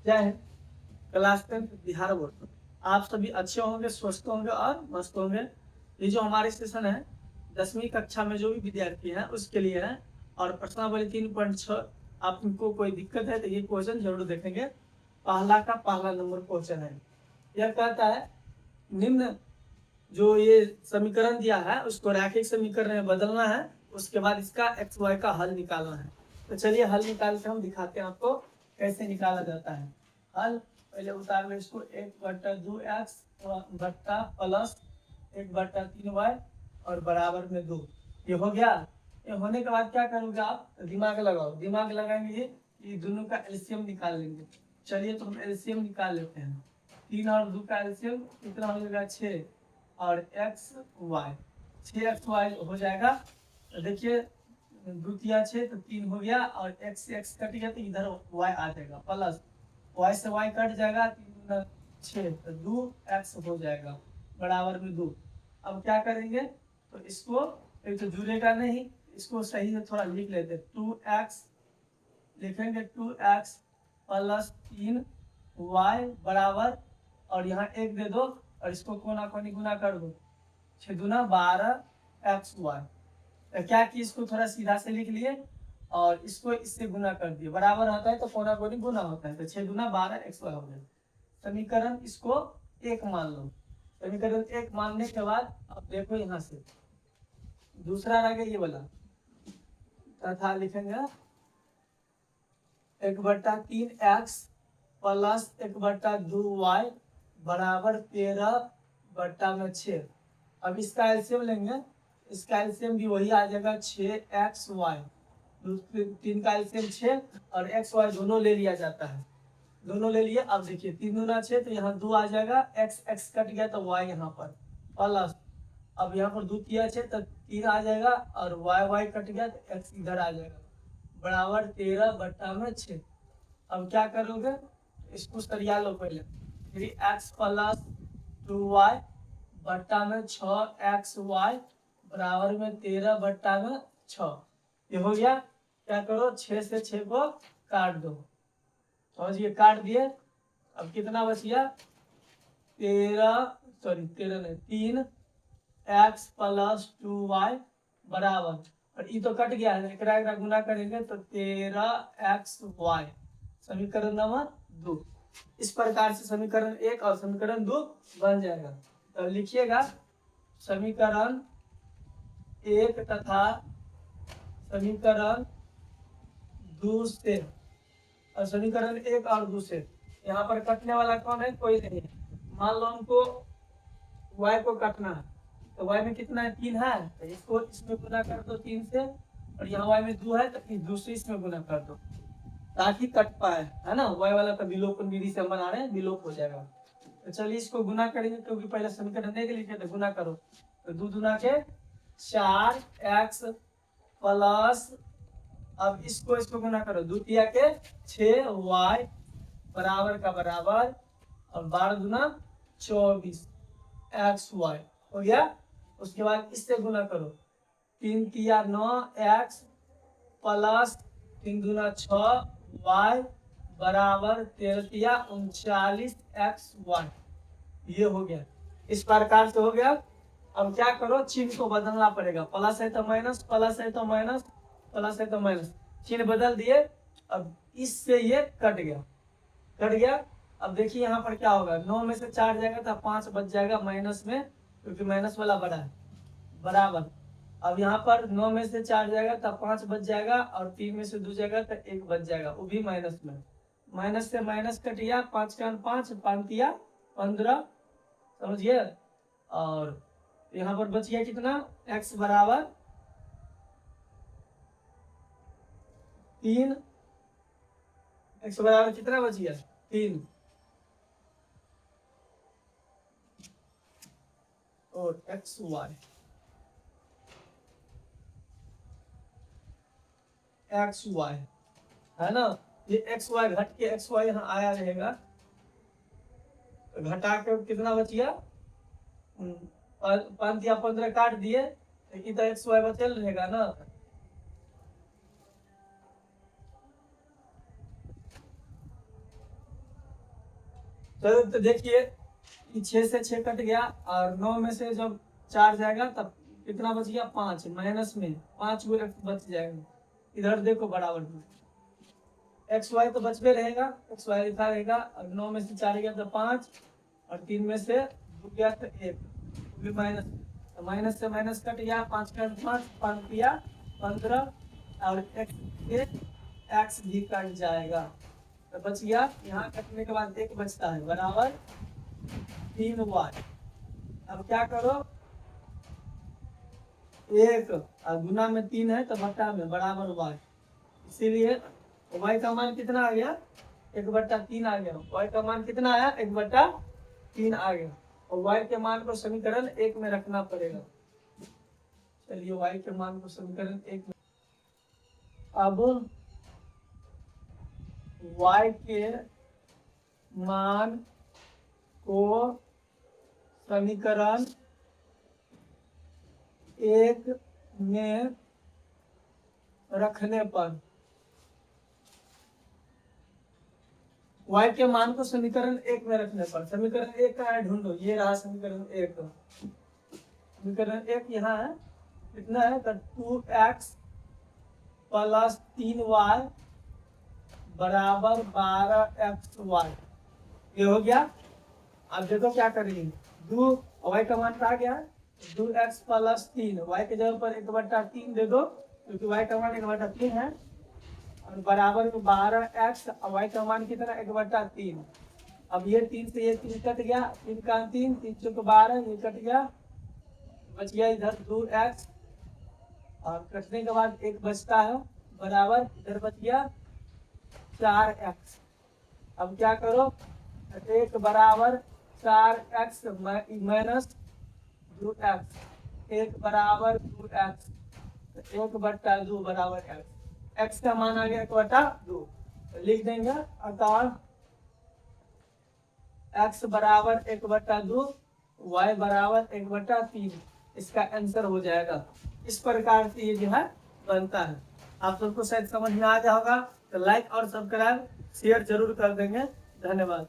जय Hind. Class 10 Bihar board. आप सभी अच्छे होंगे, स्वस्थ होंगे और मस्त होंगे। ये जो हमारे सेशन है 10वीं कक्षा में जो भी विद्यार्थी हैं उसके लिए है। और प्रश्नावली 3.6 आपको कोई दिक्कत है तो ये क्वेश्चन जरूर देखेंगे। पहला का पहला नंबर क्वेश्चन है। यह कहता है निम्न जो ये समीकरण दिया है उसको रैखिक समीकरण में बदलना है, उसके बाद इसका एक्स वाई का हल निकालना है। तो चलिए हल निकाल के हम दिखाते हैं आपको कैसे निकाला जाता है हल। पहले उतार लो इसको, 1/2x बट्टा प्लस 1/3y और बराबर में 2। ये हो गया। ये होने के बाद क्या करोगे आप, दिमाग लगाओ। दिमाग लगाएंगे ये दोनों का एलसीएम निकाल लेंगे। चलिए तो हम एलसीएम निकाल लेते हैं। 3 और 2 का एलसीएम कितना हो जाएगा, 6 और एक्स वाई, 6xy हो जाएगा। तो देखिए 2 तिया 6 तो 3 हो गया और x से x कट गया तो इधर y आ जाएगा प्लस y से y कट जाएगा, 3 6 तो 2x हो जाएगा बराबर में 2। अब क्या करेंगे तो इसको एक तो जुड़ेगा नहीं, इसको सही से थोड़ा लिख लेते। 2x लिखेंगे, 2x प्लस 3y बराबर, और यहाँ 1 दे दो और इसको कोना कोनी गुना कर दो। 6 दूना 12xy। तो क्या कि इसको थोड़ा सीधा से लिख लिए और इसको इससे गुना कर दिए। बराबर होता है तो कोना कोनी गुना होता है, तो 6 दूना 12xy हो गया। समीकरण इसको 1 मान लो। समीकरण 1 मानने के बाद अब देखो यहाँ से दूसरा रह गया ये वाला, तथा लिखेंगे 1/3x प्लस 1/2y बराबर 13/6। अब इसका एलसीएम लेंगे, इसका एलसीएम भी वही आ जाएगा 6xy। 3 का एलसीएम 6 और xy दोनों ले लिया जाता है, दोनों ले लिए। अब देखिए 3 दूना 6 तो यहाँ 2 आ जाएगा, x कट गया तो y यहाँ पर प्लस, अब यहाँ पर 2 तिया 6 तो 3 आ जाएगा और y कट गया तो x इधर आ जाएगा बराबर 13/6। अब क्या करोगे, इसको सरिया लो पहले। 3x प्लस 2y बट्टा में 6xy बराबर में 13/6। ये हो गया। क्या करो, 6 से 6 को काट दो। और ये काट दिए। अब कितना बच गया, 13 नहीं 3x प्लस 2y बराबर, और ये तो कट गया है, एकरा गुना करेंगे तो 13xy। समीकरण नंबर 2। इस प्रकार से समीकरण 1 और समीकरण 2 बन जाएगा। तो लिखिएगा समीकरण 1 तथा समीकरण 2 से, और समीकरण 1 और 2 से यहाँ पर कटने वाला कौन है, कोई नहीं है। मान लो हमको y को काटना है तो y में कितना है, 3 है, तो इसको इसमें गुना कर दो 3 से, और यहाँ y में 2 है तो इस दूसरे इसमें गुना कर दो ताकि कट पाए, है ना। y वाला तो विलोपन विधि से हम बना रहे हैं, विलोप हो जाएगा। तो चलिए इसको गुना करेंगे क्योंकि पहले समीकरण नहीं लिखे तो गुना करो। तो 2 दूना के 4x प्लस, अब इसको गुना करो, 2 तिया के 6y बराबर का बराबर, और 12 दूना 24xy हो गया। उसके बाद इससे गुना करो, 3 तिया 9x प्लस 3 दूना 6y बराबर 13 तिया 39xy। ये हो गया। इस प्रकार से हो गया। अब क्या करो, चिन्ह को बदलना पड़ेगा। प्लस है तो माइनस, प्लस है तो माइनस, प्लस है तो माइनस, चिन्ह बदल दिए। अब इससे ये कट गया, कट गया। अब देखिए यहाँ पर क्या होगा, 9 में से 4 जाएगा तो 5 बच जाएगा माइनस में, क्योंकि माइनस वाला बड़ा है बराबर। अब यहाँ पर 9 में से 4 जाएगा तो 5 बच जाएगा, और 3 में से 2 जाएगा तो 1 बच जाएगा, वो भी माइनस में। माइनस से माइनस कट गया, 5 का 5 5 तिया 15, समझिए। और यहाँ पर बच गया कितना, x बराबर 3, x बराबर कितना बच गया, 3, और xy है ना। ये xy घट के xy यहाँ आया रहेगा, तो घटा के कितना बच गया, 5 या 15 काट दिए, लेकिन तो xy बचल रहेगा ना। तो देखिए 6 से 6 कट गया और 9 में से जब 4 जाएगा तब कितना बच गया 5, माइनस में 5 को x बच जाएगा। इधर देखो बराबर में एक्स वाई तो बच में रहेगा, एक्स वाई लिखा रहेगा। और 9 में से 4 गया तो 5 और 3 में से 2 गया तो 1 माइनस, तो माइनस से माइनस कट गया, 5 का 5 किया 15 और एक्स भी कट जाएगा तो बच गया। यहाँ कटने के बाद 1 बचता है बराबर 3y। अब क्या करो 1 और गुना में 3 है तो बटा में बराबर y। इसीलिए y का मान कितना आ गया 1/3 आ गया। y का मान कितना आया 1/3 आ गया और y के मान को समीकरण 1 में रखना पड़ेगा। चलिए y के मान को समीकरण 1 में, अब y के मान को समीकरण 1 में रखने पर y के मान को समीकरण 1 में रखने पर, समीकरण 1 का है ढूंढो, ये रहा समीकरण 1। समीकरण 1 यहाँ है, कितना है तो 2x + 3y बराबर 12xy। ये हो गया। अब देखो क्या करेंगे, y का मान आ गया 2x + 3, y के जगह पर 1/3 दे दो क्योंकि y का मान 1/3 है और बराबर में 12x, y का मान कितना 1/3। अब ये 3 से ये 3 कट गया, 3 का 3, 3 चौक 12, ये कट गया, बच गया इधर 2x और कटने के बाद 1 बचता है बराबर इधर बच गया 4x। अब क्या करो 1 बराबर 4x माइनस 2x, 1 बराबर 2x, 1/2 बराबर x। x का मान आ गया 1/2, लिख देंगे अतः x बराबर 1/2, y बराबर 1/3। इसका आंसर हो जाएगा। इस प्रकार से ये जो है बनता है। आप सबको शायद समझ में आ गया होगा तो लाइक और सब्सक्राइब शेयर जरूर कर देंगे। धन्यवाद।